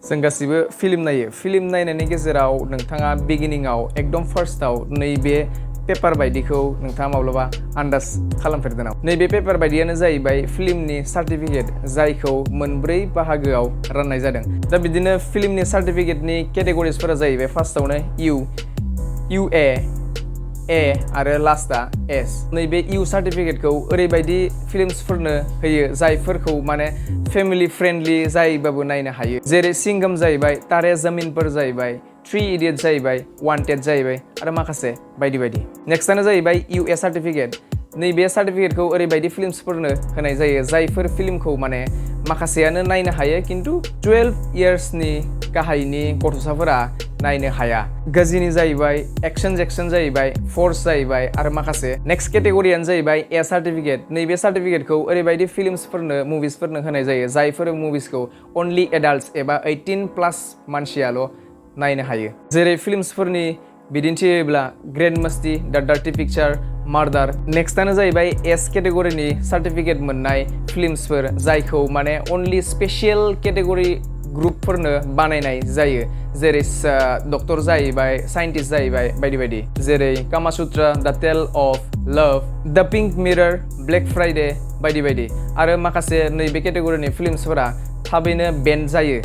जों गासिबो फिल्म नायो फिल्म नायनायनि गेजेराव नोंथाङा बिगिनिंआव एकदम फार्स्टआव नैबे पेपार बायदिखौ नोंथाङा माब्लाबा आन्दाज खालामफेरदों नामा? नैबे पेपार बायदियानो जाहैबाय फिल्मनि सार्टिफिकेट जायखौ मोनब्रै बाहागोआव राननाय जादों। दा बिदिनो फिल्मनि सार्टिफिकेटनि केटेगरिसफोरा जाहैबाय फार्स्टआवनो इउ ए आरो लास्टआ एस। नैबे इउ सार्टिफिकेटखौ ओरैबायदि फिल्मसफोरनो होयो जायफोरखौ माने फेमिलि फ्रेन्डलि जायबाबो नायनो हायो, जेरै सिंघम जाहैबाय, तारे जमीनफोर जाहैबाय, 3 इडियट्स जाहैबाय, वान्टेड जाहैबाय आरो माखासे बायदि बायदि। नेक्स्टआनो जाहैबाय इउ ए सार्टिफिकेट। नैबे सार्टिफिकेटखौ ओरैबायदि फिल्मसफोरनो होनाय जायो जायफोर फिल्मखौ माने माखासेयानो नायनो हायो खिन्थु 12 इयार्सनि गाहायनि गथ'साफोरा नायनो हाया। गाज्रिनि जाहैबाय, एक्शन जाहैबाय, फर्स जाहैबाय आरो माखासे। नेक्स्ट केटेगरियानो जाहैबाय ए सार्टिफिकेट। नैबे सार्टिफिकेटखौ ओरैबायदि फिल्मसफोरनो मुभिसफोरनो होनाय जायो जायफोर मुभिसखौ अनलि एडाल्ट्स एबा 18+ मानसियाल' नायनो हायो। जेरै फिल्मसफोरनि बिदिन्थि होयोब्ला ग्रेन्ड मस्ती, द डार्टी पिक्चार, मार्डार। नेक्स्टआनो जाहैबाय एस केटेगरिनि सार्टिफिकेट मोननाय फिल्मसफोर जायखौ माने अनलि स्पेसियेल केटेगरि ग्रुपफोरनो बानायनाय जायो, जेरै डक्टर जाहैबाय, साइन्टिस्ट जाहैबाय बायदि बायदि। जेरै कामासूत्रा, द टेल अफ लाभ, द पिंक मिरर, ब्लेक फ्राइडे बायदि बायदि। आरो माखासे नैबे केटेगरिनि फिल्मसफोरा थाबैनो बेन जायो।